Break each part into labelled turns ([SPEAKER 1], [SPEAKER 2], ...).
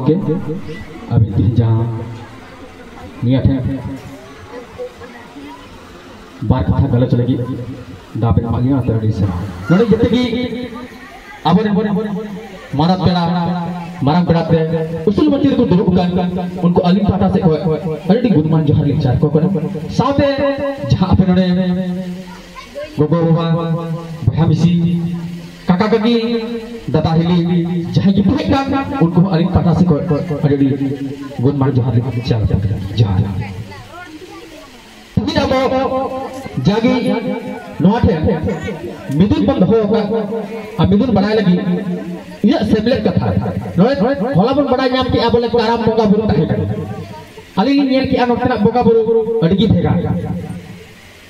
[SPEAKER 1] गमके अभी तीन जहाँ निया थे बार कथा गलत चलेगी दापे मागिया तरड़ी से नोड़े जते की अबोरे मारत पेड़ा मारंग पेड़ा पे उसूल मंदिर को दुरुक kan उनको अलिम पाटा से अरे गुदमान जोहार लिचार को साथे जहाँ पे नोड़े गोगो बाबा भया मिसी काका काकी दादा हिली जहाँ की बुहेkan उनको अलिम पाटा से अरे गुदमान जोहार लिचार जोहार tapi abo jagi noate midun band ho ka midun badai lagi iya semlet katha noy hola bon badai nyam ki abole karam boga buru tahe ali ni nyel ki anotna boga buru adigi thega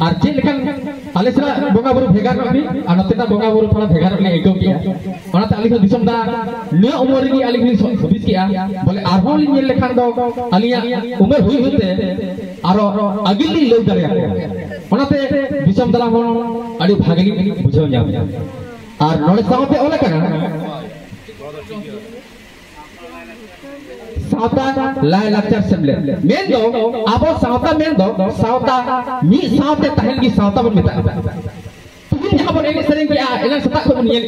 [SPEAKER 1] ar je lekan ale sra boga buru bhegar abi anotna boga buru thoda bhegar le ego ki onate ali ko disam da ne umor ni ali ni sabis ki bole arhol ni nyel lekhan do aliya umar hui hote aro agili leu dare onate disam dala hon adi bhageli bujhaw nyam ar nole sawte ole kana सावता लाय लक्चर सेमले main दो आबो सावता main दो सावता मी सावते तहल की सावता बन मेता तुम यहां पर एने सेरेंग के एला सता को नियल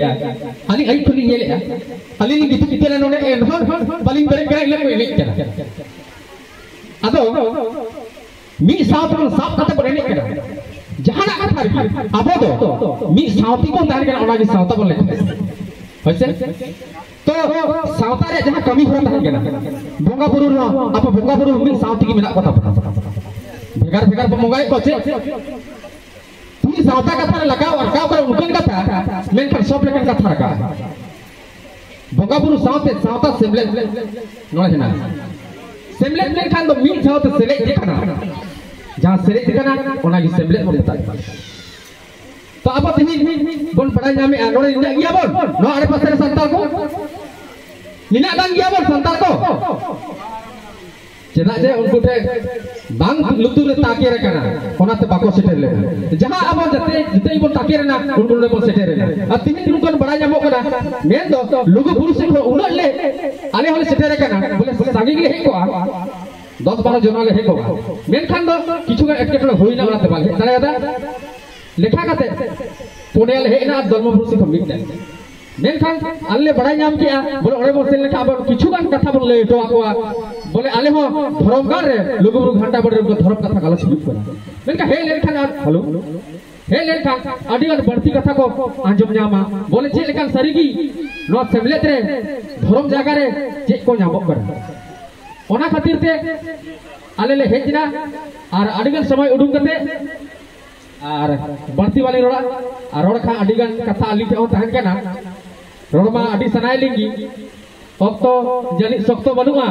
[SPEAKER 1] आली आई खुली नियल आली नि बितु कितेला नोने एन हन बलिंग बेरे करे ले को एने करा अदो मी सावता साफ कते बन एने करा जहाना कथा रे आबो दो मी सावती को दार के ओना की सावता बन ले होइसे तो सावता रे जहां कमी हो तहन केना बोंगा बुरु नो आप बोंगा बुरु मिल सावती की मेना कथा भेगार भेगार बोंगाई को छे तुम सावता कथा लगाओ और का कर उनकन कथा मेन पर सब लेकन कथा रखा बोंगा बुरु सावते सावता सेमले नो हेना सेमले ने खान दो मिल सावते सेले देखना जहां सेले देखना ओना की सेमले बोलता तो अब ini bon pada nyame anore nina gia bon no are pasare santal ko nina dan gia bon santal ko chena je unku te bang lutur re takir kana onate bako seter le jaha abo jate bon takir na unku le bon seter le atini unku bada nyamo kana men do lugu purush ko unal le ale hole seter kana bole sagi gile he ko 10-12 jona le he ko men khan do kichu ga eketone hoina onate bal he dara ada लेखा कते पुनेल हेना धर्मपुरुष को मिट main Khan आले बड़ा नाम किया बोले ओरे बोल लेखा अब किछु गान कथा बोले तो आकोआ बोले आले हो धर्मगार रे लोगो घंटा बड़े को धर्म कथा गालो सुबित करा मेन का हे लेखा हेलो हे लेखा आदिगन बढ़ती कथा को आंजम न्यामा बोले जे लेखा सरीगी नो सेमलेत रे धर्म जागा रे जे को न्यामो करा ओना खातिर ते आले ले हेजना और आदिगन समय उडुम कते और बढ़ती वाली रोड़ा और रोड़ खा अडिगन कथा अली थे तहन के ना रोड़ मा अडी सनाय लिंगी अब तो जनी सख्तो बनुआ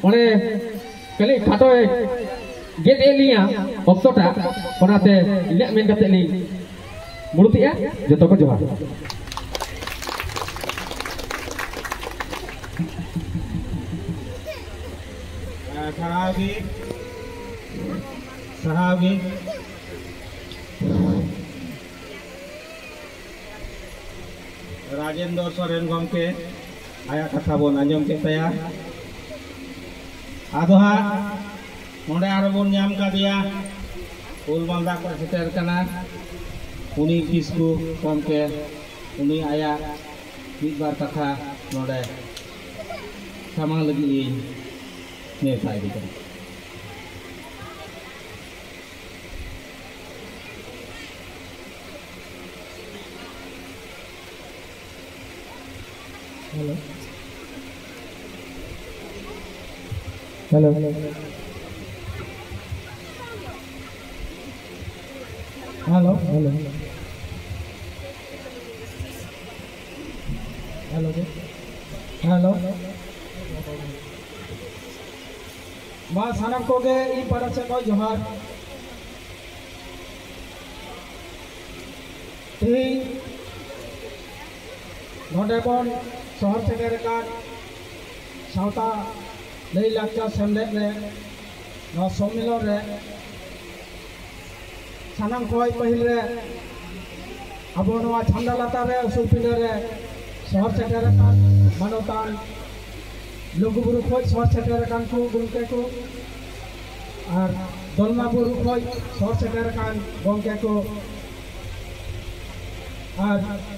[SPEAKER 1] ओने कले खाटो गेट एलिया ऑक्टोटा ओनाते इने मेन कते ली मुरुतिया जतो को जोहार सहाबी राजेंद्र सोरेन गमके आया कथा बन आंजम के तया आदोहा नोडे आरो बन नाम का दिया उल बांदा को सेटर कना उनी किसकु गमके उनी आया मिद बार कथा नोडे सामा लगी ने साइड कर hello hello hello hello hello hello मां सानम को गे ई पड़ा से को जोहार ती नोडे बन शहर सेटेर कान सावता लई लाक्चा सेमलेट रे न सम्मेलन रे सानाम कोई पहिल रे अब नवा छांदा लाता रे उसूल पिंडा रे शहर सेटेर कान मानवतान
[SPEAKER 2] लुगुबुरु खय सर सेटेर कान को गंके को और दलमाबुरु खय सर सेटेर कान गंके को और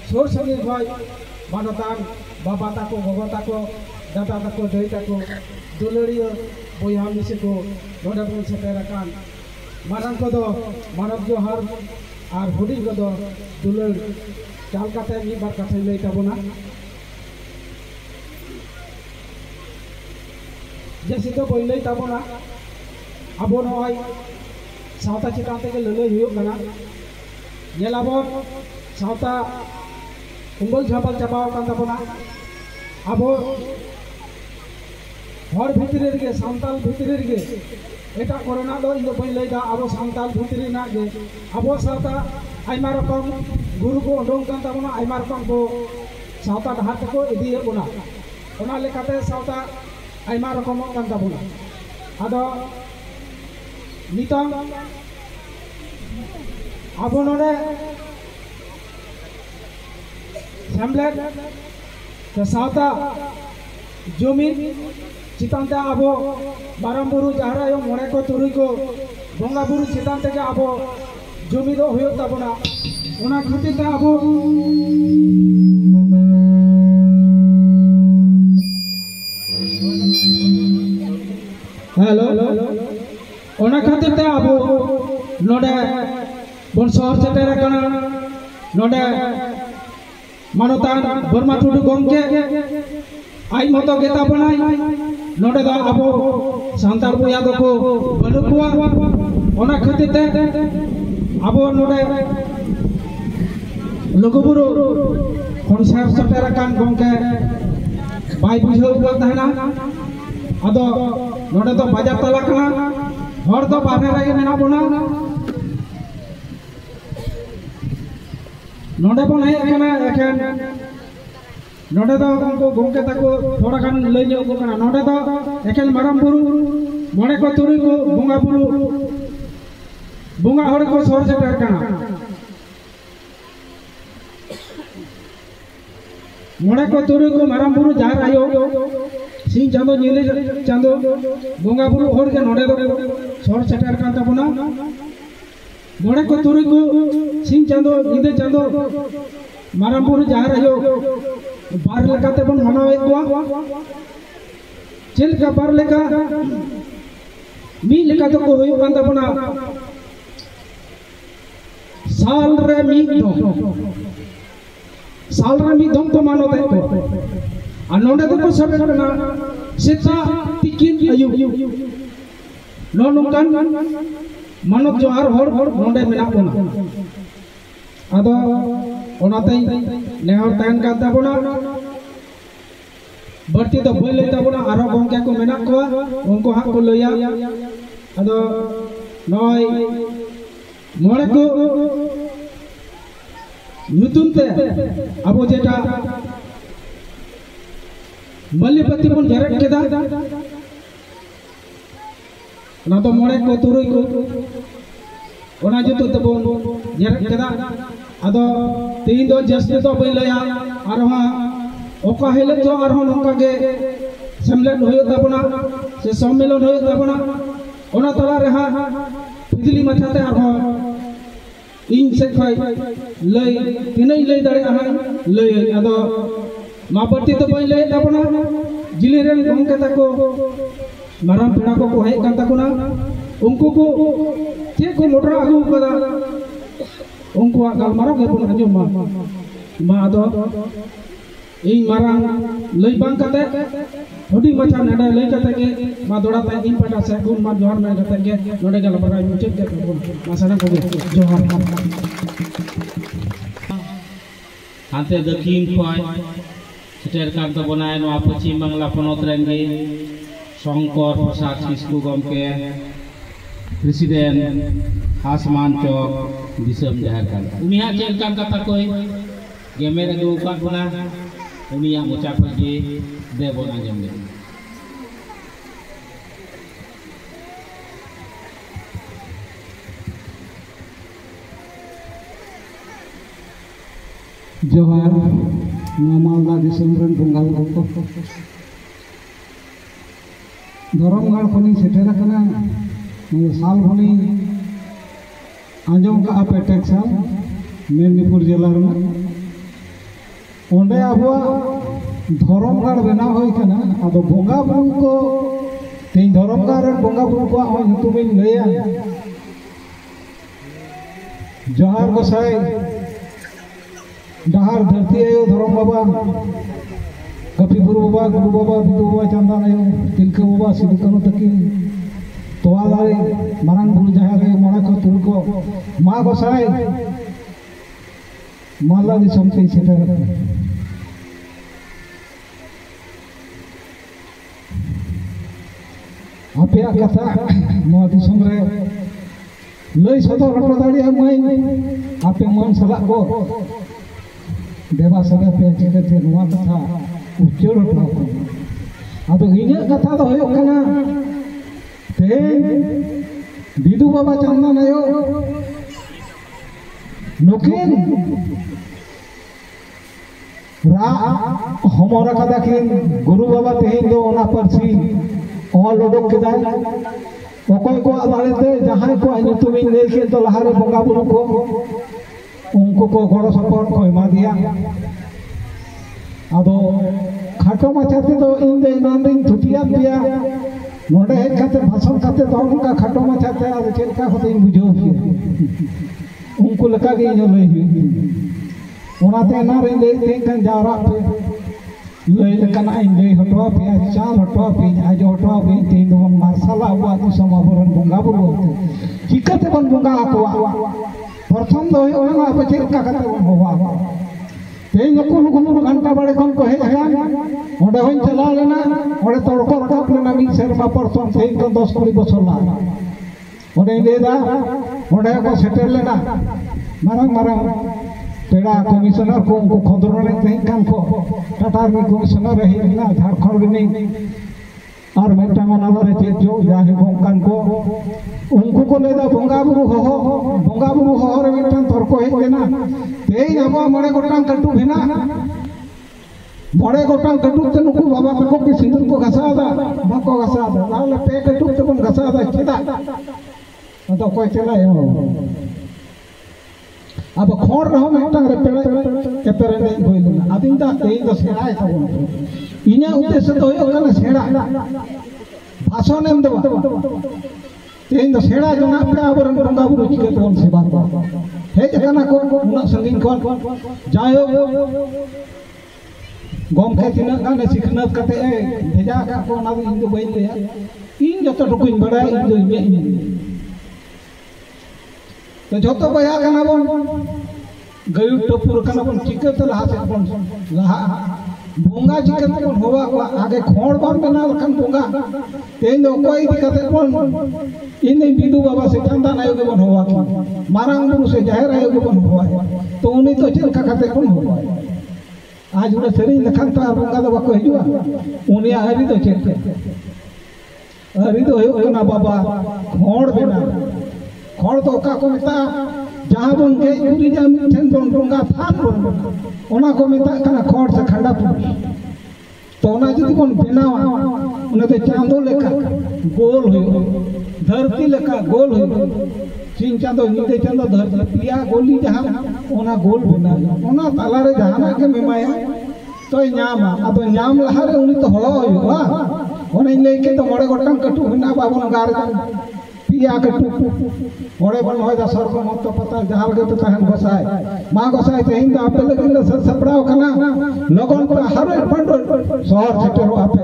[SPEAKER 2] सुर संगी खय मानतान बाबा ताको गगो ताको दादा ताको दई ताको दुलड़िया बयहा मिसे को नोडे बन सेटेर कान मारांग को दो मानव जोहार और हुडिंग को दो दुलड़ चाल काते मी बार काथे लई ताबोना जैसे तो बोल लई ताबोना अब नय सावता चितान तेगे ललई हुयुग कना नेलाबोन सावता उंगल झापल चाबाव कान ताबोना अब हर भितरी रे सान्ताल भितरी रे एटा कोरोना दो इन बई लई दा अब सान्ताल भितरी ना गे अब सावता आइमा रकम गुरु को ओडों कान ताबोना आइमा रकम को सावता डहार को इदी बोना ओना लेकाते सावता आइमा रकम कान ताबोना आदो नितंग अब नोडे सेमलेट तो सावता जमीन चितानते अब माराम बुरु जहारा मोड़े को तुरुई को बंगा बुरु चितान तेगे अब जमी दो हुयुग ताबोना ओना खातिर ते अब हेलो ओना खातिर ते अब नोडे बन शहर सेटेर काना नोडे मानतान बर्मा टुडू गंके आई मतो गेता बनाई नोडे दा अब सांताल बया दो को बनु कुआ ओना खातिर ते अब नोडे लुगुबुरु खनसार सेटेर कान गंके बाय बुझाव का तहना आदो नोडे तो बाजार तला कना हर दो बाहर रे मेना बोना नोडे बन हे कना एखन नोडे दो को गंके ताको थोड़ा गान लई ᱧᱚᱜ को कना नोडे दो एखन माराम बुरु मोड़े को तुरुई को बंगा बुरु बंगा हर को सर सेटेर कना मोड़े को तुरुई को माराम बुरु जहार आयो सिंह चांदो नीले चांदो बंगा बुरु हर के नोडे दो सर सेटेर कान ताबोना मोड़े को तुरुई को सिंह चांदो नीले चांदो माराम बुरु जहार आयो बार लेकाते बन मनावे को चेल का बार लेका मी लेका तो को हुयुग कान ताबोना साल रे मी दम को मानोते को आ नोडे तो को सब करना सेता तिकिन आयु नो नोकान मानव जोहार हर नोडे मेना कोना आदो ओनाते नेहर तहन का ताबोना बर्ती तो बोल लई ताबोना आरो गंके को मेना को उनको हाक को लइया आदो नय मोड़े को नुतुनते अब जेटा मल्लीपति बन जेरेट केदा ना तो मोड़े को तुरुई को ओना जुतो तबोन जेरेट केदा आदो तीन दो जस्ते तो बई लया आरहा ओका हेले तो आरहा नोका गे सम्मेलन होयो ताबोना से सम्मेलन होयो ताबोना ओना तला रेहा फिजली माथाते आरहा इन से खाई लई तिनई लई दाड़े आहा लई आदो मापति तो बई लई ताबोना जिले रेन गंके ताको माराम पेड़ा को हेज कान ताकोना उनको को चे को मोटर आगु कदा उनको गालमाराव के बन आजो मा आदो इन माराम लई बांग काते हुडी मचा नडे लई काते के मा दोड़ा ता इन पटा से गुन मा जोहार में काते के नडे गल बराई मुचे के मासाना को जोहार
[SPEAKER 3] हाते दक्षिण खय सेटेर कान ताबोना नोआ पश्चिम बांगला पनत रेंगे शंकर प्रसाद किस्कु गमके प्रेसिडेंट आसमान चौक दिसम जहार कान उनिया चेल कान कथा कोई गेमेर दो कान बोना उनिया मोचा खजे दे बोना जमले
[SPEAKER 2] जोहार मालदा दिसम रन बंगाल को धरमगढ़ खनि सेठेर कना साल खनि आंजम का पे टेक्साल मेदिनीपुर जिला में ओंडे आबो धरमगढ़ बनाव होय कना आदो बोंगा बुरु को तीन धरमगढ़ बोंगा बुरु को हो ᱧᱩᱛᱩᱢᱤᱧ लैया जोहार गोसाई डहार धरती आयो धरम बाबा कपी गुरु बाबा बिदु बाबा चंदन आयो तिलका बाबा सिदु कानु तकिन तोवा दारे मारंग बुरु जहार मोड़ा को तुल को मा गोसाई माला दिसम से सेटर आपे कथा नोआ दिसम रे लई सदर हटो दाड़िया मई आपे मन सला को देवा सदा पे चिकते नोआ कथा उच्चर हटो आदो इने कथा दो होयो कना ते बिदु बाबा चंदन आयो नुकिन रा हमरा कदा किन गुरु बाबा तेहिन दो ओना परसी ऑल ओडोक केदा ओकोय को आदालते जहां को ᱧᱩᱛᱩᱢᱤᱧ ᱞᱟᱹᱭ ᱠᱮᱫ ᱫᱚ ᱞᱟᱦᱟᱨᱮ ᱵᱚᱸᱜᱟ ᱵᱩᱨᱩ ᱠᱚ उनको को गड़ो सपोर्ट को एमा दिया आदो खाटो माछाते तो इन दे नांदिन थुटिया दिया नोडे हेज काते भाषण काते तो उनका खाटो माछाते आदो चेलका होते बुझो किया उनको लगा के जो लई ओनाते ना रे ले तेन जावरा पे लई लकना इन लई हटवा पे चाल हटवा पे आज हटवा पे तीन दो मार्शल आवा तो समावरण बोंगा बुरु चिकते बन बोंगा आकोआ प्रथम दो ओना पे चेलका काते बन होवा तेन नुकुन घंटा बड़े कोन को हेज ओडे होइन चला लेना ओडे तड़को रखप लेना मी शर्मा प्रथम तेन को 10 20 बछर ला ओडे लेदा ओडे को सेटल लेना मारंग पेड़ा कमिश्नर को उनको खदरने तेन कान को टाटार में कमिश्नर रही ना झारखंड में और मेटांग नावरे चे जो जाहे बोंकान को उनको को लेदा बोंगा बुरु हो रे मेटांग तर्को हेज लेना तेई आबो मणे गोटांग कटु भेना बड़े गोटांग कटु ते नुकु बाबा तको के सिंदूर को घसादा बाको घसादा लाले पे कटु ते बन घसादा चेदा तो कोई चला अब खोर रहो मेटांग रे पेड़े पेरे नहीं होइलना आदिंदा तेई दो सेराय तबन इना उद्देश्य तो होयो कना सेड़ा भाषण एम देबा तेन दो सेड़ा जना पे आबरन बोंगा बुरु चिके तो सेवा हेज कना को उना संगिन कोन जायो गोमखे तिना गाने सिखनत कते भेजा का को ना इन दो बइन ले इन जतो टुकुइन बड़ा इन दो इमे तो जतो बया कना बोन गयु टपुर कना बोन चिके तो लहा से बोन लहा बोंगा चिके तो होवा को आगे खोड़ बार बना लखन बोंगा तेन दो कोई दिक्कत बोन इन बिदु बाबा से चंदन आयो के बोन होवा की मारंग बुरु से जाहिर आयो के बोन होवा तो उनी तो चिलका खाते बोन होवा आज उन सरी लखन तो बोंगा दो बाको हिजुआ उनी हरि तो होयो कना बाबा खोड़ बेना खोड़ तो का को मता जहां बोन के उरी जा मिठन बोन बोंगा थान बोन ओना को मता कना खोड़ से खंडा तो ओना जदी बोन बेनावा उन ते चांदो लेखा गोल होयो धरती लेखा गोल होयो सिंह चांदो नीदे चांदो धरती पिया गोली जहां ओना गोल बना ओना ताला रे जहां के मेमाया तो ᱧᱟᱢᱟ ᱟᱫᱚ ᱧᱟᱢ ᱞᱟᱦᱟᱨᱮ उनी तो हलो होयो ओने लई के तो मोड़े गोटांग कटु बिना बाबन गार पिया कटु मोड़े बन होय दा सर्व मत पता जहां के तो तहन गोसाय मा गोसाय तेहिन दा आपे लगिन दा सपड़ाव कना लगन पर हर पंडो शहर छटेरो आपे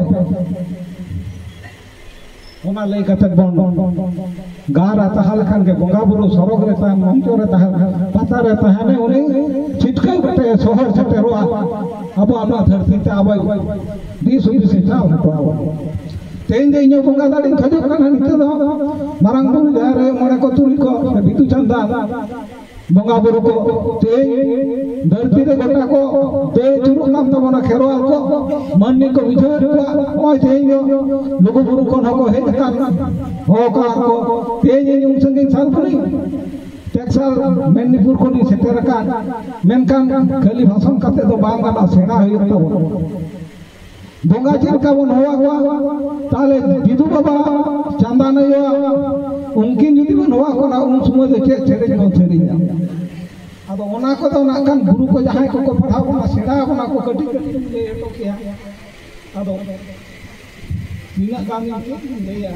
[SPEAKER 2] ओना लई कतक बन गार आता हलखन के बोंगा बुरु सरग रे ता मंचो रे ता पता रे ता हने उनी छिटके कटे शहर छटेरो अब अपना धरती ते आबे दिस उदिस से जाओ हटो तेन दे इनो बोंगा दाड़ी खजो कना निते दो मारंग बुरु जारे मोड़े को तुल को बिदु चंदा बोंगा बुरु को ते धरती रे गोटा को ते चुरु नाम तो बना खेरवाल को मन्नी को विजय को ओय ते लोगो बुरु को नको हे का हो का को ते उन संगे साल पड़ी टेक्साल मेदिनीपुर को नी सेटर का मेनकान खाली भाषण करते तो बांग गाना सेना होयो तो बोंगा चिलका बन होवा ताले बिदु बाबा चांदानया उनकिन जुदी बन हुआ कोना उन समय दे चेक चेक बन सेरिया अब ओना को तो नाकान गुरु को जहां को पढ़ाओ कोना सेड़ा कोना को कटी कटी ले तो किया अब बिना गामी के लेया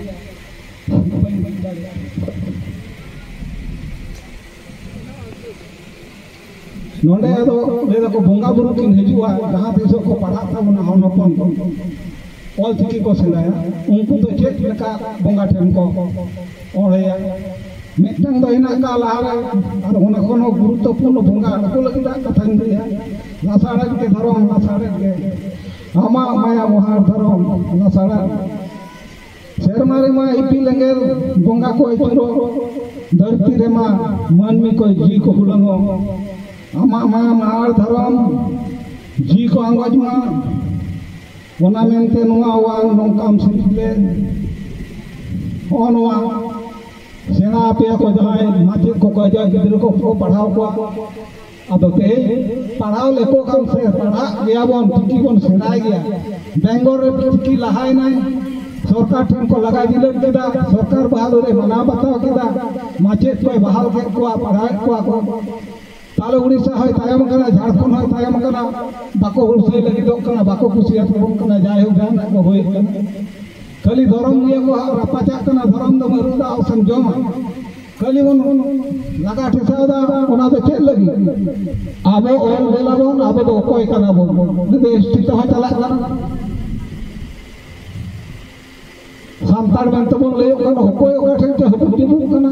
[SPEAKER 2] नोंडे तो ले को बोंगा बुरु किन हिजुआ जहां देश को पढ़ाता बना हम अपन ऑल थिकी को सेड़ाया उनको तो चेक लका बोंगा ठेम को ओरेया मिटन दो हिना का लारे और उन कोनो गुरुत्वपूर्ण बोंगा को लगिदा कथा दिया लासाड़ा के धर्म लासाड़ा के आमा माया मोहार धर्म लासाड़ा शेरमारे मा इपी लंगेर बोंगा को इचरो धरती रे मा मानमी को जी को हुलंगो आमा मा मार धर्म जी को अंगज मा ओना मेनते नुआ वा नोंकाम सिले ओनवा सेना पे को जाय माचे को जा गिदर को पढ़ाओ को अदते पढ़ाओ लेको काम से पढ़ा गया बोन टिकी बोन सेना गया बेंगलोर रे टिकी लहाय नाय सरकार ठन को लगा दिले केदा सरकार बहाल रे मना बताओ केदा माचे को बहाल के को पढ़ाए को ताले उड़ीसा है तायम कना झारखंड है तायम कना बाको हुलसे लगी दो कना बाको कुसिया तो कना जाय हो गान को होय खाली धर्म ये को रपाचा कना धर्म दो मरुदा और संजम खाली उन लगा ठेसादा ओना तो चेक लगी आबो ओल बेलाबोन आबो तो कोई कना बो देश चित हो चला सांतार में तबन ले कना कोई ओका ठेते हबुटिबु कना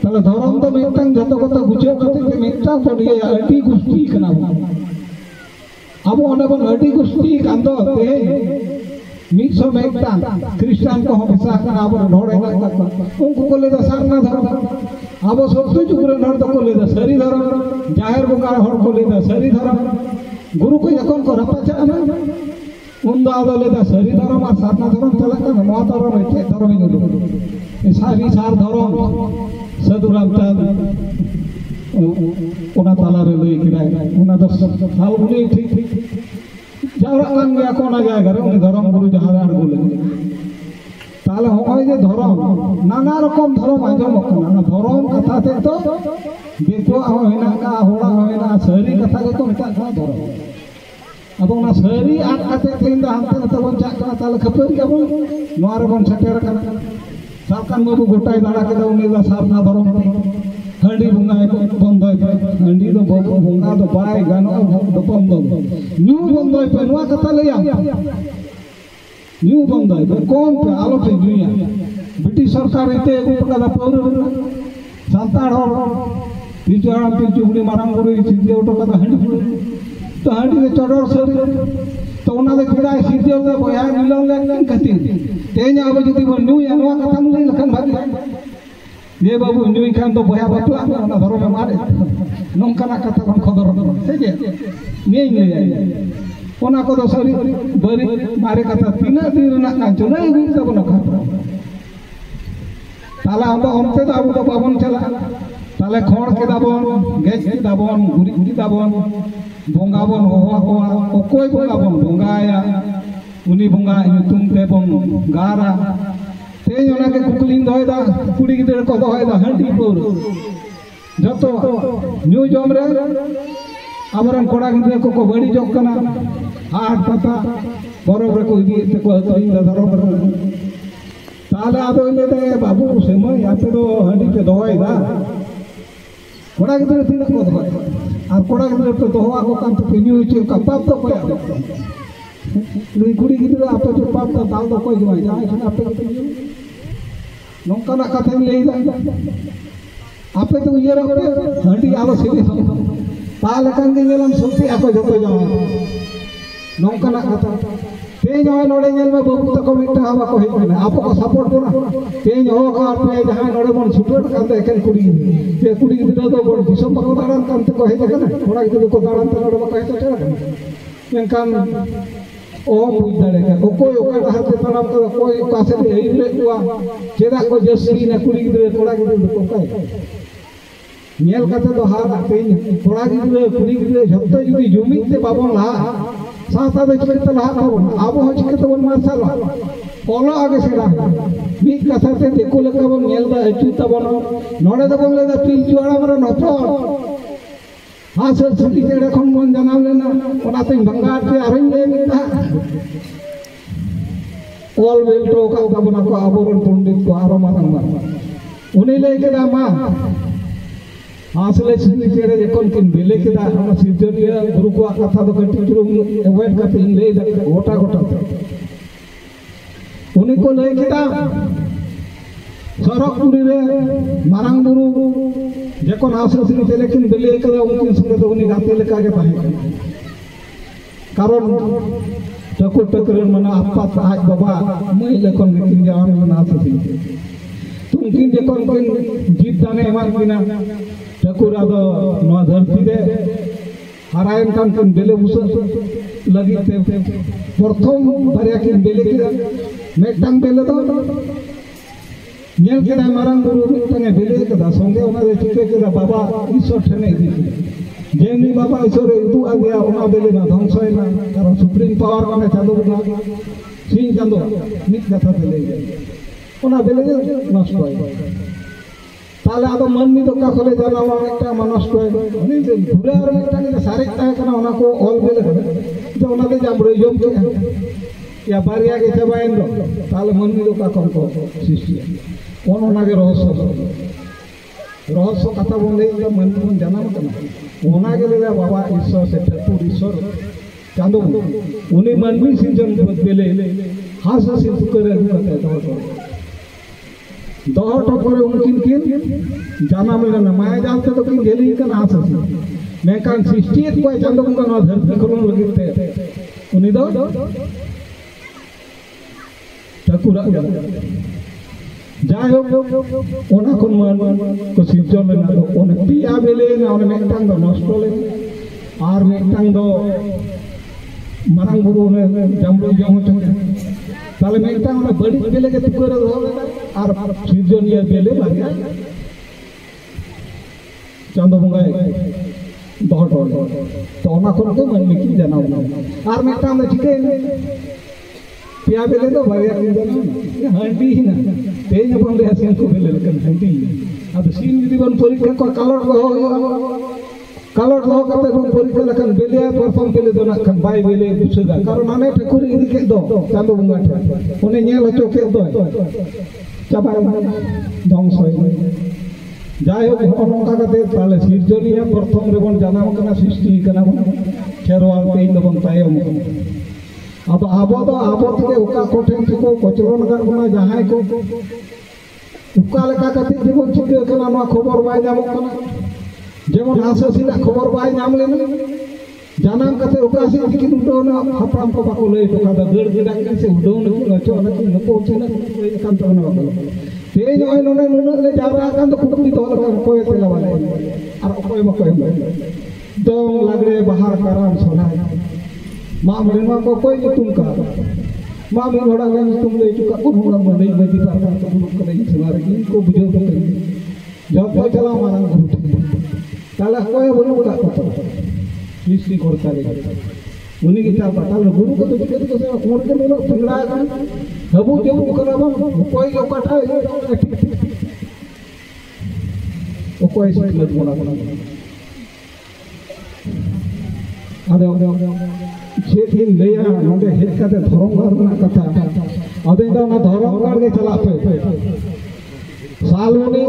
[SPEAKER 2] तले धर्म तो मिटंग जतो कतो गुजो कते के मिटंग तो ये अटी गुस्ती कना अब ओने बन अटी गुस्ती कांदो ते मिसो मेटंग क्रिश्चियन को हमेशा कना अब ढोड़े ना उनको को ले सारना धर्म अब सत्य जुगरे नर तो को ले सरी धर्म जाहिर बुका हर को ले सरी धर्म गुरु को यकोन को रपाचा ना उन ले सरी धर्म और सारना धर्म चला कना नवा धर्म है धर्म ही नो सारी सार धर्म साधु रामचंद ओना ताला रे लई किराय ओना दस साल उनी ठीक जावरा कान गया कोना जायगा रे उनी धर्म गुरु जहां रे बोले ताले होय जे धर्म नाना रकम धर्म आजम कना धर्म कथा ते तो देखो होइना का होड़ा होइना सरी कथा को मेता का धर्म अब ओना सरी आट आते तेंदा हमते तो बन जा कना ताले खपर के बन नोर बन सटेर कना सरकार में गोटाई दाड़ा के उनी सारना धर्म हंडी बुंगा बंदय पे हंडी तो बुंगा तो बाय गानो तो बंद न्यू बंदय पे नवा कथा ले न्यू बंदय पे कौन पे आलो पे दुनिया ब्रिटिश सरकार इते एगु कदा पौर सांताड़ हो पिजोड़ा पिजुगड़ी मारांग गुरु सिद्धि ओटो कदा हंडी तो हंडी के चडर सरी तो ओना दे किराय सिद्धि दे बया मिलन ले कति तेज अब जुदी बन न्यू नवा कथा ले लखन भागी ये बाबू न्यू खान तो बया बतला ओना धर्म में मारे नोंकाना कथा बन खबर से जे ने ले ओना को तो सरी बरी मारे कथा तीना दिन ना कांचो नहीं हुई तब ना खबर ताला हम तो अब तो बाबन चला ताले खोड़ के दाबन गेज के दाबन गुरी दाबन बोंगा बन होवा को कोई बोंगा बन बोंगाया उनी बोंगा तुम ते बन गारा तेज ओना के कुकलिंग दोयदा कुड़ी गिदर को दोयदा हंडी पुर जतो न्यू जम रे अमरन कोड़ा गिदर को बड़ी जोक कना हाट पता बरोबर को इदी ते को हतोई धरो ताले आदो ले बाबू समय आपे तो हंडी पे दोयदा कोड़ा गिदर तीन को दोय और कोड़ा गिदर तो दोवा को कान तो न्यू चे का पाप तो कोया लुई कुड़ी गिदर आपे जो पाप तो दाल तो कोई जोय जाय आपे नौका कथा लेदा आपे तो ये हंडी आलो सीधे ताले कान के गेलम सुनती आपे जतो जाओ नौका कथा तेज हो नोड़े गेल में बाबू तक मिटा हवा को हे आपो को सपोर्ट कोना तेज हो का पे जहां नोड़े मन सपोर्ट करते एकन कुड़ी ते कुड़ी गिदर तो बड़ दिसम पर दाड़न कांते को हे जकना थोड़ा गिदर को दाड़न ते नोड़े को हे तो एनकान ओ बुझ दाड़े का कोई ओका हाथ तनाम को कोई कासे हे ले हुआ चेदा को जसी ने कुड़ी गिदर थोड़ा गिदर को काय नेल कते तो हाथ तेज थोड़ा गिदर कुड़ी गिदर जत्तो जुदी जुमित ते बाबन ला साता दे चिकते ला आबो हो चिकते बन मारसाल ᱚᱞᱚᱜ ᱟᱜᱮ ᱥᱮᱬᱟ ᱢᱤᱫ ᱠᱟᱛᱷᱟ ᱛᱮ ᱫᱤᱠᱩ ᱞᱮᱠᱟ ᱵᱚᱱ ᱧᱮᱞ ᱫᱟ ᱟᱹᱪᱩ ᱛᱟᱵᱚᱱ ᱱᱚᱰᱮ ᱫᱚᱵᱚᱱ ᱞᱟᱹᱭᱫᱟ ᱯᱤᱞᱪᱩ ᱦᱟᱲᱟᱢ ᱨᱮᱱ ᱦᱚᱯᱚᱱ ᱦᱟᱸᱥ ᱪᱷᱩᱴᱤ ᱪᱮᱬᱮ ᱠᱷᱚᱱ ᱵᱚᱱ ᱡᱟᱱᱟᱢ ᱞᱮᱱᱟ ᱚᱱᱟᱛᱮᱧ ᱵᱟᱝᱜᱟᱨ ᱛᱮ ᱟᱨᱦᱚᱧ ᱞᱟᱹᱭ ᱢᱮᱛᱟ ᱚᱞ ᱵᱮᱞᱴᱚ ᱟᱠᱟᱫ ᱛᱟᱵᱚᱱᱟ ᱠᱚ ᱟᱵᱚᱨᱮᱱ ᱯᱚᱱᱰᱤᱛ ᱠᱚ ᱟᱨᱚ ᱢᱟᱨᱟᱝ ᱢᱟᱨᱟᱝ उन्हें ले के दामा आसले सुनी चेड़े जखन किन बेले के दा हम सिरजनिया गुरु को कथा दो कटी चुरुम अवॉइड करते इन ले दा गोटा गोटा उन्हें को ले के दा सरकपुरी रे मारंग गुरु जखन आसले सुनी चेड़े किन बेले के दा उनकिन संगे तो उन्हें गाते लेका के ताहे कारण टको टकरन मना आपा आज बाबा मई लेखन किन जान मना आसले तुमकिन जखन किन जीत दाने एमान किना ठाकुर आदो नवा धरती रे हरायन कान किन बेले बुस लगी ते प्रथम बारिया किन बेले किदा मेटांग बेले दो नेल केदा मारंग गुरु मिटंगे बेले केदा संगे ओना दे चिके केदा बाबा ईश्वर ठने इदी जेनी बाबा ईश्वर उदु आ गया ओना बेले ना ध्वंसयना कारण सुप्रीम पावर माने चांदो बुना सिंह चांदो मिट कथा बेले ओना बेले नष्ट হয় তাহলে আদো মাননি তো কা করে জানাওয়া একটা নষ্ট হয় উনি যে ঘুরে আর একটা যে সারেক থাকে না ওনা কো অল বেলে যে ওনাতে জামড়ে জম কে ইয়া বারিয়া কে চাবাইন দো তাহলে মাননি তো কা কোন সৃষ্টি কোন ওনাকে রহস্য কথা বলে যে মাননি কোন জানানো কেন ওনাকে লেগে বাবা ঈশ্বর সে ঠাকুর ঈশ্বর চাঁদো উনি মাননি সিজন বেলে হাস হাসি করে কথা दोहट पर उनकिन किन जाना मिलना माया जानते तो किन गेली कन आस मेकान सृष्टित कोई चांदो को न धरती खलन लगिते उनी दो ठाकुर जाय हो ओना कोन मान को सिजन लेना ओने पिया बेले ना ओने मेटांग दो नष्ट ले आर मेटांग दो मारंग बुरु ने जामबो जमो चंगे ताले मेटांग ना बड़ी बेले के तुकर दो আর সৃজনীয় বেলে লাগে চাঁদো বঙ্গায় দহট তো ওনা কোন কে মাননি কি জানাও আর মেটা আমরা ঠিক পিয়া বেলে তো ভারিয়া কি জানো হান্ডি না তেজ বন্ধে আছেন কো বেলে লেকিন হান্ডি আর সিন জীবন পরীক্ষা কো কালর লো কাতে কোন পরীক্ষা লেখান বেলে প্রথম বেলে দো না খান বাই বেলে বুঝা কারণ আনে ঠাকুর ইদি কে দো চাঁদো বঙ্গা উনি নেল হতো কে দো চাবাই ধ্বংস হয় যাই হোক অনকা কাতে তাহলে সৃজনীয় প্রথম রেবন জানাও কানা সৃষ্টি কানা খেরওয়াল তেই দবন তায়ম अब आबो থেকে ওকা কোঠেন থেকে কচরন কারনা যাহাই কো উকা লেখা কাতে জীবন চিকে কানা না খবর বাই যাবো কানা যেমন হাসিলা খবর বাই নামলে জানাম কাতে ওকা সে কি দুটো না হাপাম কো বাকো লই তো কাদা গড় গড়া কাছে উডো না চো না কি নকো চিনা কই কান তো না বাকো তেই নয় ননে ননে লে যাবরা কান তো কুকুতি তো কই তেলা বালে আর কই মা কই দং লাগরে বাহার কারাম সোনা मा मरेमा को कोई तुम का मा में घोड़ा गन तुम ले चुका को हमरा मन नहीं बजी पाता तो हम को नहीं सुना रे इनको बुझो तो जब तो चला मारा गुरु ताला कोई बोलो का तो सृष्टि करता रे उन्हीं की चाल ताला गुरु को तो के से कोण के मेलो संगड़ा का हबु देव करबा कोई जो कटा ओ कोई से मत बोला आदे दिन लेया नोडे हेज काते धरमगार ना कथा अदे ना धरमगार के चला पे सालुनी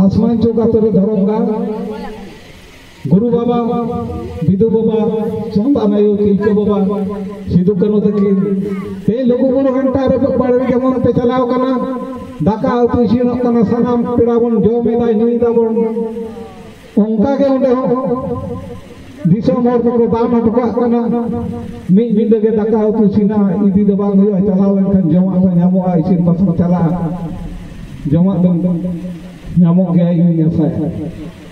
[SPEAKER 2] आसमान चौकाते धरमगार गुरु बाबा विदु बाबा चंदा नायो किलके बाबा सिदु कनो तकी ते लोगो गुरु घंटा रे बड़े जेमन पे चलाओ कना दाका उतु सिनो कना सनाम पेड़ाबन जोमेदा नुईदाबन ओंका के ओंडे दिसम और को दाम टका कना मी मिद के दाका उतु सिना इदी दो बांग होय चलाव एनखान जमा को ᱧᱟᱢᱚᱜ ᱟ इसिन पास चला जमा दम ᱧᱟᱢᱚᱜ ᱜᱮ ᱤᱧ ᱟᱥᱟᱭ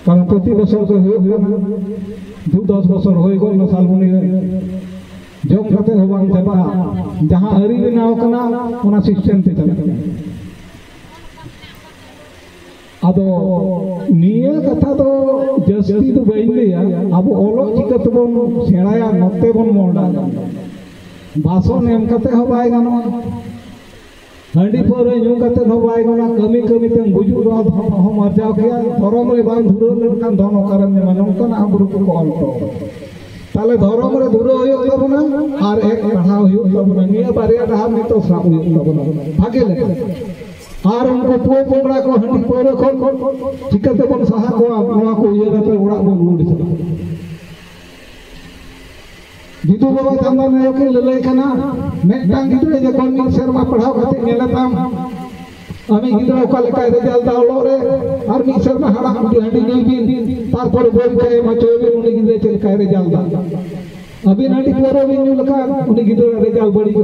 [SPEAKER 2] कारण प्रति बছर को हो 10 बছर होय गो न सालमुनी जम कते हो बांग चबा जहां हरी बनाव कना ओना सिस्टम ते चला आदो निया कथा तो जस्ती तो बैलिया अब ओलो चिकत बन सेणाया नते बन मोडा भाषण एम कते हो बाय गानो हांडी पारे न्यू कते न बाय गना कमी कमी ते गुजु रो हम मरजाव किया धर्म रे बांग धुरो लेनखान धन कारण में नोंकन आबुरु को ऑल्टो ताले धर्म रे धुरो होयो तबना आर एक पढ़ाव होयो तबना निया बारिया डाहार नि तो साब होयो तबना भागे ले आर उनको पो पोगड़ा को हांडी पारे खन चिकते बन सहा को नवा को ये रते उड़ा बन उड़ दिदु बाबा चंदा ने के लले कना मेटांग गिदरे जे कोन मिल शर्मा पढ़ाव खाते नेलताम आमी गिदरे ओका लेका रिजल्ट दावलो रे आर मिल शर्मा हड़ा हंडी नहीं बिन तारपर बोल के मचोबे उनी गिदरे चल का रिजल्ट दा अभी नाटी पोरो बिन नु लका उनी गिदरे रिजल्ट बड़ी गो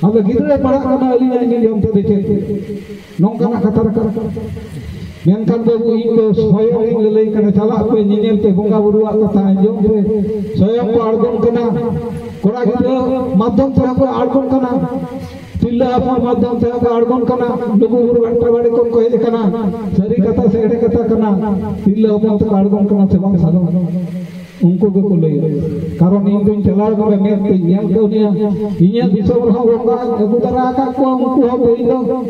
[SPEAKER 2] अब गिदरे पढ़ा कना अली नहीं हम तो देखे नोंका कथा कर मेनकान बाबू इनको स्वयं ललई कना चला पे निनेल पे बंगा बुरुआ कथा अंजम पे स्वयं को आड़गन कना कोड़ा गिदरे माध्यम से को आड़गन कना तिल्ला अपन माध्यम से को आड़गन कना लोगो बुरु घंटा बाड़े कोन को हे कना सरी कथा से एड़े कथा कना तिल्ला अपन से आड़गन कना से बंग सादो उनको को लई कारण इन दिन चलाड़ करे मैं पे नेल को निया इया बिसो हो बंगा अगु दरा का को उनको हो गई दो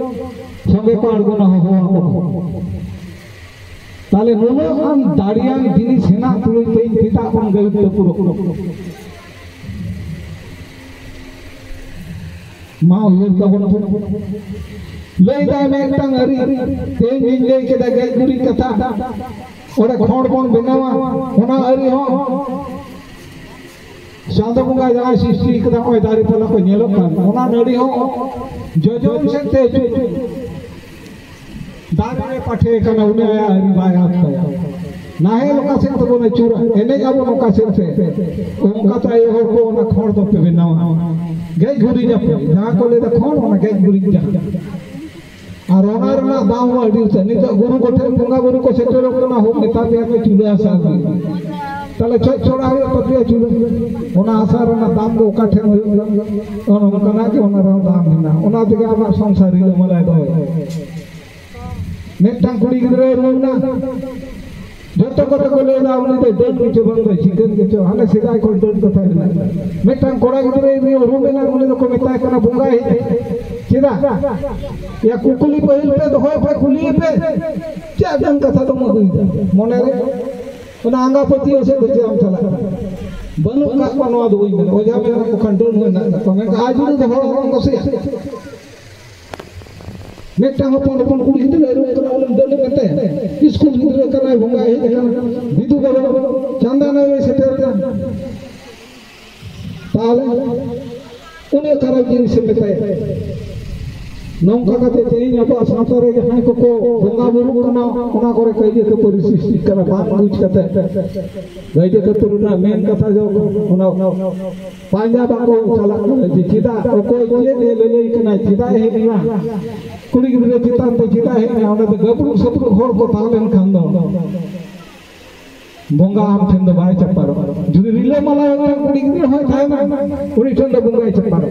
[SPEAKER 2] संगे को आड़गन हो ताले नुनो हम दाड़ियां जिनी सेना तुलई ते पिता बन गई तो पुरो मां उर का बन लई दा में तंग हरी ते निले के दा गई गुरी कथा ओरे खोड़ बन बनावा ओना हरी हो चांदो बंगा जगह सृष्टि कदा ओय दारी पला को नेलो कान ओना नडी हो जोजोन से ते दारे पाठे कना उने आया हरि बाय हाथ नाहे लोका से तो बोले चूरा एने जाबो नोका से ओका ताय हो को ना खोड़ दो पे ना गई घुरी जा पे ना को ले द खोड़ ना गई घुरी जा और ओना रना दाव अडी से नि तो गुरु गोठे बंगा गुरु को सेटरो करना हो नेता पे के चूड़ा सा ताले छोड़ा हो पतिया चूड़ा ओना आसा रना दाम को ओका ठे ओना कना के ओना दाम ना ओना दिगा आमा संसारी ले मलाई दो मेटांग कुड़ी गिदरे रोना जतो को ले ना उनी तो डन के बंद चिकन के चो हाने सीधा को डन को थाना मेटांग कोड़ा गिदरे नी रूम में उनी तो को मेता कना बुंगा है सीधा या कुकुली पहिल पे तो होय पे खुली पे क्या दंग कथा तो मने रे ओना आंगा पति से बचे हम चला बनु का कोनवा दो में ओजा में को कंट्रोल होना तो मैं आज तो हो से मेटा होपन होपन कुड़ी गिदरे रो कना उन दल कते स्कूल गिदरे कना भंगा हे देखना विदु बाबा चंदा ने सेटर ताले उन्हें खराब जिन से बताए नौका कते तेई अब साता रे जहां को भंगा बुरु कना ओना करे कहि के परिस्थिति कना बात पूछ कते गई के कतुना मेन कथा जो ओना पांजा बाको चला चिदा को ये ले ले कना चिदा हे ना कुड़ी गिदरे चितान तो चिता है ना ओना तो गबरू सबरू होर को तालेन खान दो बंगा आम ठेन दो बाय चप्पार जुदी रिले मला कुड़ी गिदरे होय थाय ना कुड़ी ठेन दो बंगा चप्पार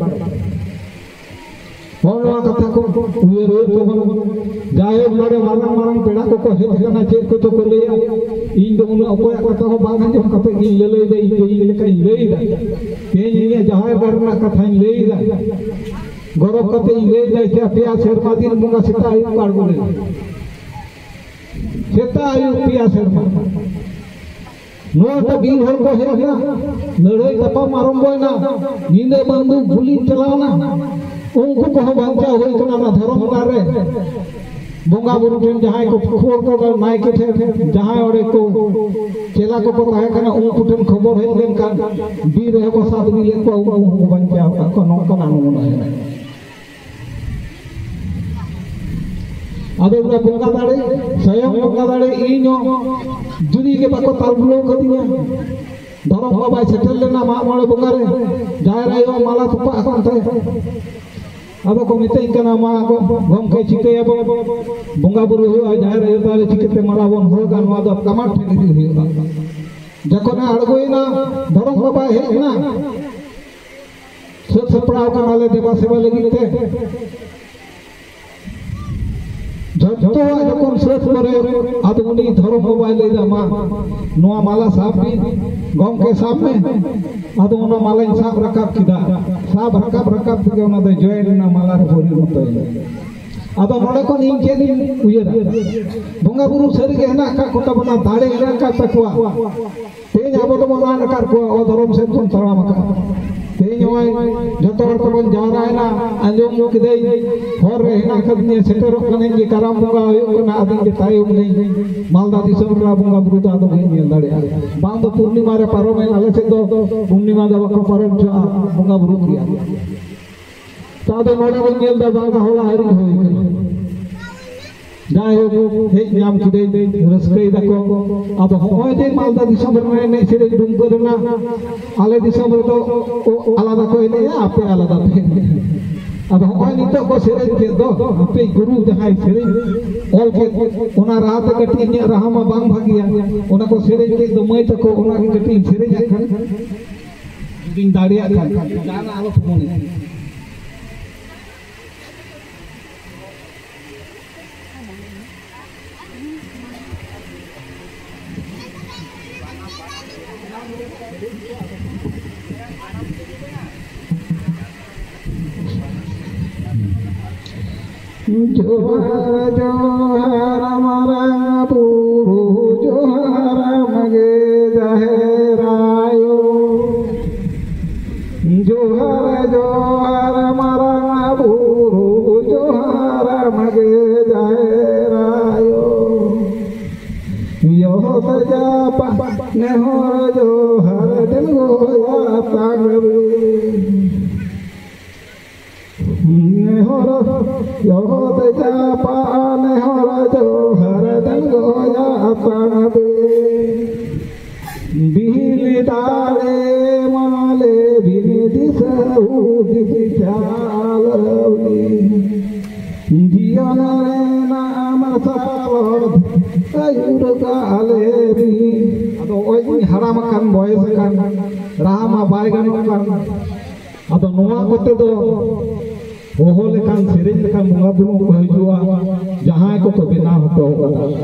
[SPEAKER 2] होनवा कथा को उये रोज तो जाए मोरे मारंग मारंग पेड़ा को हे ठेना चेक को तो को लेया इन दो उन अकोया कथा हो बांग जो कते इन ले ले दे इन ले कई ले दा ते इन जहाय बरना कथा इन ले दा गौरव कते ले जाय के पिया शर्मा दिन मुंगा सीता आयु काट बोले सीता आयु पिया शर्मा नो तो बीर होर को हे ना लड़ाई तपा मारम बोय ना नींदे बंदू गुली चलाना उनको को बांचा होई कना ना धर्म रे बंगा बुरु ठेन जहाय को खोर को नाय के ठे जहाय ओरे को चेला को को कहे कना उनको ठेन खबर हे लेन का बीर हे को साथ मिले को बांचा को नो कना नो है अदे बंगा दाड़े स्वयं बंगा दाड़े इनो जुदी के बाको तालबुलो कदिया धरम बाबा सेटल लेना मा मोळे बंगा रे जाय रायो माला तुपा अकन थे अब को मिते कना मा को गम के चिके अब बंगा बुरु हो जाय रायो ताले चिके माला बन हो गान मा द कमाट ठेनी दी हो जको ना अड़गोइना धरम बाबा हे ना सब सपड़ाव का नाले देवा सेवा लगी थे
[SPEAKER 4] जतो जखन सेट करे आदो उनी धर्म मोबाइल ले मा नोआ माला साहब भी गमके साहब में आदो ओना माला साहब रकाब किदा साहब रकाब के ओना दे जॉइन ना माला होरी मत आदो नोडे कोन इन के दिन उयरा बंगा बुरु सरी के ना का कोता बना दाड़े ना का तकवा तेज आबो तो मना कर को ओ धर्म से कोन तड़ा मका तेज होय जतो हर तबन जारा है ना अंजोम किदे होर रे ना खदने सेटर कने जे कराम बंगा होय ना आदि के ताय नहीं मालदा दिसम रा बंगा बुरु दा दो नेल दाड़े बांध पूर्णिमा रे पारो में आले से दो पूर्णिमा दा बको पारो बंगा बुरु किया तादो नोडे बन नेल दा बांगा होला हरि होय जाय हो हे नाम किदे रसकई दको अब होय दे मालदा दिसम रे ने सेरे डुंगर ना आले दिसम रे तो आलादा को ने आपे आलादा पे अब होय नितो को सेरे के दो आपे गुरु जहां सेरे ऑल के ओना रात कटी ने रहा मा बांग भागिया ओना को सेरे के दो मई तको ओना के कटी सेरे जाखन दिन दाड़िया खान गाना आलो फोने जोहार जोहार हमारा पुरु जोहार मगे जहरायो जोहार जोहार हमारा पुरु जोहार मगे जहरायो यो तजापा नेहोर जोहार दिल गोया तागबी यो तजापा नेहोर जोहार दिल गोया तागबी बिहली दाड़े माले बिनी दिसहु दिचालवी जीवन ना मरसावत आयुर काले भी अदो ओय हराम कान बयस कान रामा बाय गानो कान अदो नोआ कोते दो ओहो लेकान सेरेज लेकान मुंगा बुनु को हिजुआ जहां को बिना हटो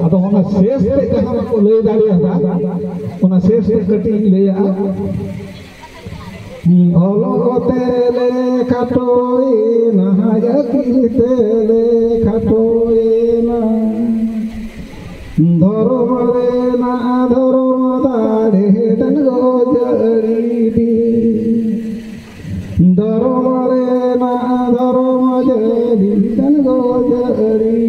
[SPEAKER 4] अदो ओना शेष ते जहां को ले दाड़िया ओना शेष ते कटी लेया ओलो तेले खटोई ना यकी तेले खटोई ना धर्म रे ना धर्म दाड़े दंगो जड़ी दी धर्म रे ना धर्म जड़ी दंगो जड़ी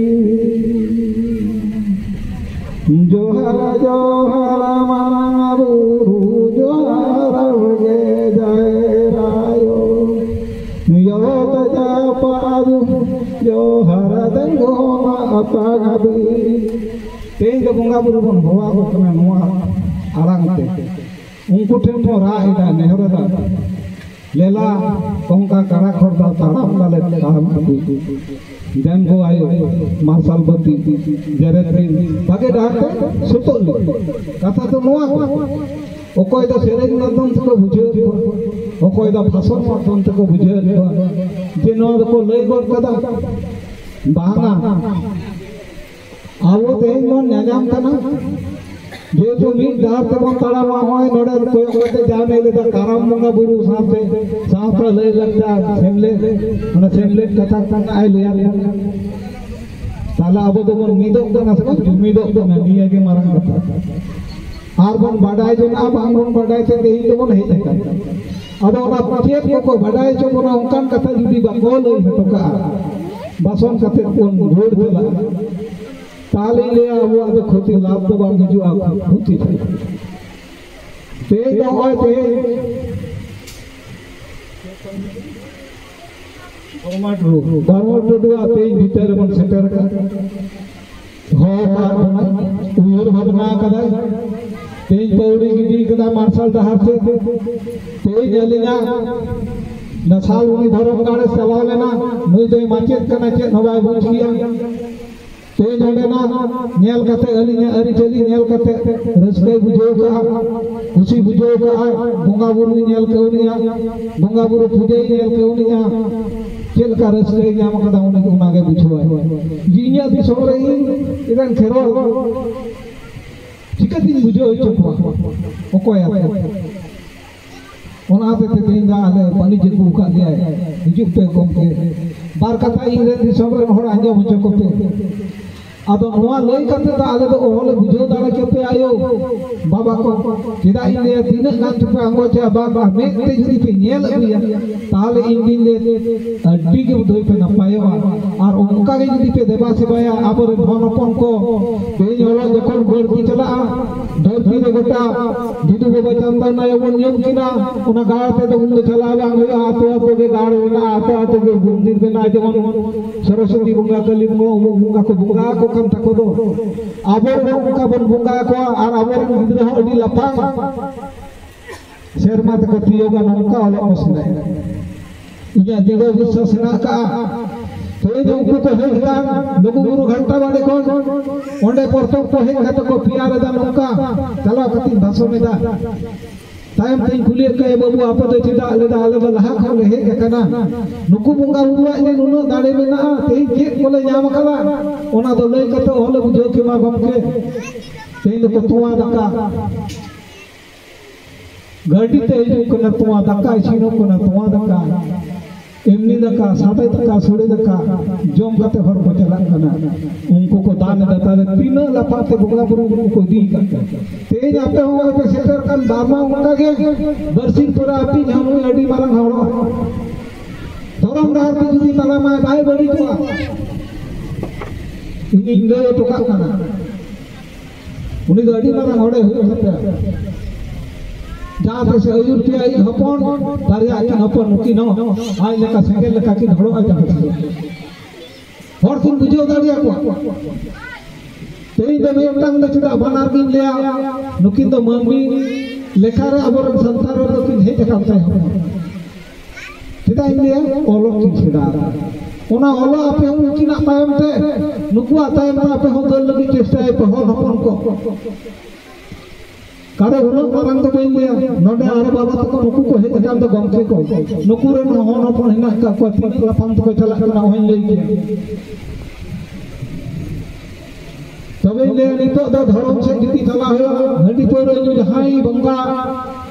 [SPEAKER 4] जोहर जोहर मारा बुरु जोहर गे जय रायो यो तजापा जोहर दंगो माता गबी तेज बंगा बुरु बन होवा को कना नोआ आरांगते उनको ठेन को राहिदा नेहरदा लेला कोंका करा खरदा ताड़ाम लाले ताड़ाम कबी जन को आयो मार्शल बत्ती जरे भागे डाकते सुतोल कथा तो नोआ को ओकोय दा सेरेज माध्यम से को बुझे ओकोय दा भाषण माध्यम से को बुझे जे नो को लई गोड कदा बांगा आवो तेज मन नाजाम कना जो जो मीट दार ते बन ताड़ा मा होय नोडे कोय कोते जाने ले दा काराम बंगा बुरु साथे लई लगता सेमले अन सेमले कथा कथा आय ले यार ताला अब तो बन मीदो कना से मीदो कना निया के मारन कथा आर बन बाडाय जो ना बांग बन बाडाय ते देही तो बन हे तक अदो ना पचेत को बाडाय जो बन उनकान कथा जुदी बा को लई हटका बासन कते कोन रोड देला ताले ले आवो अब खोती लाभ तो बांग जो आ खोती ते तो होय ते बारमट दुआ ते भीतर बन सेटर का हो बार उयर भदना कदा तेज पौड़ी गिडी कदा मार्शल दहार से तेज जलिना नसाल उनी धर्म गाड़े चला लेना नई दई माचेत कना चे नवाय बुझिया तेज होना नेल कते अलिने अरि चली नेल कते रसके बुझो का खुशी बुझो का बंगा बुरु नेल कौनिया बंगा बुरु पूजे नेल कौनिया चेल का रसके नाम कदा उनी उनागे बुझो जिनिया दिसों रे इधर खेरो चिकन दिन बुझो चुका ओकोया ओनाते तेंगा आले पानी जगू का गया हिजुक पे गोमके बार कथा इरे दिसों रे होड़ आंजो मुझे को पे आदो नोआ लई कते दा आले दो ओले बुझो दाले के आयो बाबा को चिदा इने तीन गांठ पे अंगो चे बाबा में ते जदी पे नेल अबिया ताले इन दिन ले अड्डी के दोई पे नपायवा और उनका के जदी पे देबा सेबाया आबर भनपन को तेज होलो जखन गोरती चला धरती रे गोटा बिदु बाबा चंदा ना एबन नियम किना उना गाड़ पे तो उन चलावा होया आतो आतो के गाड़ ना आतो आतो के मंदिर पे ना जमन सरस्वती बुंगा कली बुंगा को बुंगा को kam takodo abor buka bon bunga ko ar abor gidra ho di lapang serma ko tiyoga nongka ole osna iya digo biswas na ka to e unku ko hekan lugu guru ghanta bade kon onde portok ko hekata ko piara da nongka chala kati bhaso me da tayam tin kulier ke babu apa to cita aleda laha khole he kana nuku bunga bunga ini nuno dare mena tein ke kole nyam kala ona do lei kato hole bujo ke ma gomke tein ko tuwa daka gadi te ju kana tuwa daka isino kana tuwa daka एमनी दका साते दका सोड़े दका जोम कते हर को चला कना उनको को दान देता है तीन लपाते बुगला बुरु को दी का तेज आपे हो पे सेटर कन बामा उनका के बरसिन पूरा आपी जानो अडी मारंग हवड़ो धरम दार की जुदी तला माय बाय बड़ी तो इंगे तो का कना उनी अडी मारंग हवड़े हो जहाँ पे से अयुर के आई हपन तारिया के हपन नुकी न आई लेका संगे लेका की धड़ो आ जात हर दिन बुझो दारिया को तेई दे मेटंग न चिदा बनार दिन ले नुकी तो मम्मी लेखा रे अबर संसार रे नुकी हे देखाते चिदा इन ले ओलो की चिदा ओना ओलो आपे हम नुकी ना पायम ते नुकुआ तायम आपे हम दल लगी चेष्टा है पे हपन को कारे उनो मारंग तो बइन लिया नोडे आरे बाबा तक नुकु को हे काम तो गमके को नुकु रे न होन अपन हिना का को तिपला पंत को चला ना होइन ले के तबे ले नितो द धरम से जिति चला हो हंडी पोरो जो जहाई बंगा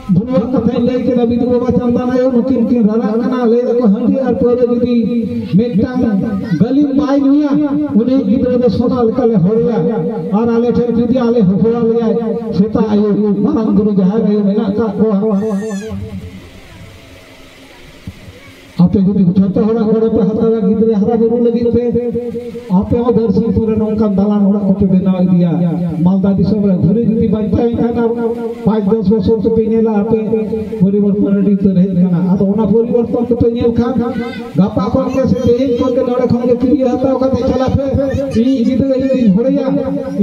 [SPEAKER 4] दुनिया कथा ले के रवि बाबा चंदा ना यो नुकिन किन रारा कना ले को हंडी और पोरो जिति मेटांग गली पाई निया उने गिदरे दे सोना लकले होरिया और आले ठे जुदी आले होरा ले सेता आयो मारंग गुरु जहां आयो मेना का को आपे गुदी छोटा होड़ा होड़ा पे हतारा गिदरे हरा बुरु लगी पे आपे हो दर्शन पूरे नौका दालान होड़ा को पे बना दिया मालदा दिसो रे घुरे जुदी बांचाई खाना 5-10 वर्ष तो पेनेला आपे परिवर्तन डी तो रहे खाना आ तो ओना परिवर्तन तो पेनेल खान गापा कोन के से तेज कोन के नड़े खन के क्रिया हता का चला पे ई गिदरे इन होड़िया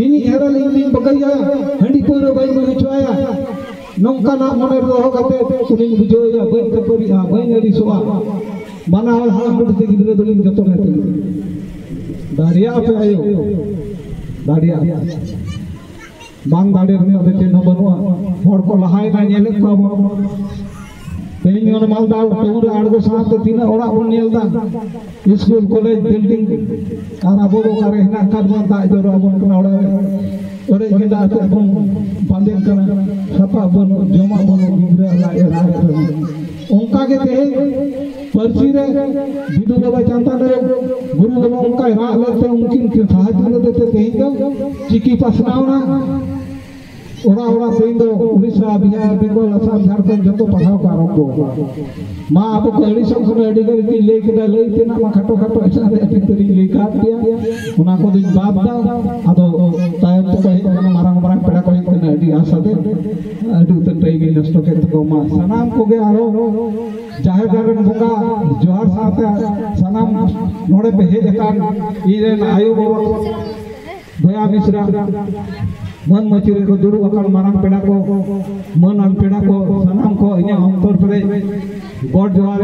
[SPEAKER 4] इनी हेरल इन बकैया हंडी पूरे बाई में छुआया नौका ना मने रो गते कुनी बुझो या बन के परी आ बन री सोआ माना हां गुड से गिदरे दलिन जतो रहते दारिया पे आयो दारिया बांग दाड़े में ओदे चिन्ह बनुआ होड़ को लहाय ना नेले को तेनी ओन मालदा टूर आड़गो साथ तीन ओड़ा बन नेलदा स्कूल कॉलेज बिल्डिंग आर अबो करे ना कादमन ता जोरो अबन कना ओड़ा ओरे जिदा ते बन बांदेन कना सपा बन जमा बन गिदरे लाए राय उनका के ते परसी रे बिदु बाबा चंता रे गुरु बाबा उनका रा लेते उनकिन के साहाय्य देते तेई दो चिकी पसनावना ओड़ा ओड़ा तेई दो उड़ीसा बिहार बेंगल असम झारखंड जतो पढ़ाव का आरंभ मा अब को अड़ी सब समय अड़ी कर की ले के ले तेना मा खटो खटो ऐसा रे अति तरी ले का दिया उना को दिन बाद दा आदो तायम तो कहे ना मारंग मारंग पेड़ा को तेना अड़ी आशा दे अड़ी उतर तई गे नष्ट के तो मा सनाम को गे आरो जाहिर गार्डन बुंगा जोहार साथे सनाम नोड़े पे हे एकान इरेन आयु बाबा भया मिश्रा मन मचिरे को दुरु अकल मारंग पेड़ा को मन अन पेड़ा को सनाम को इने अंतर परे गॉड जोहार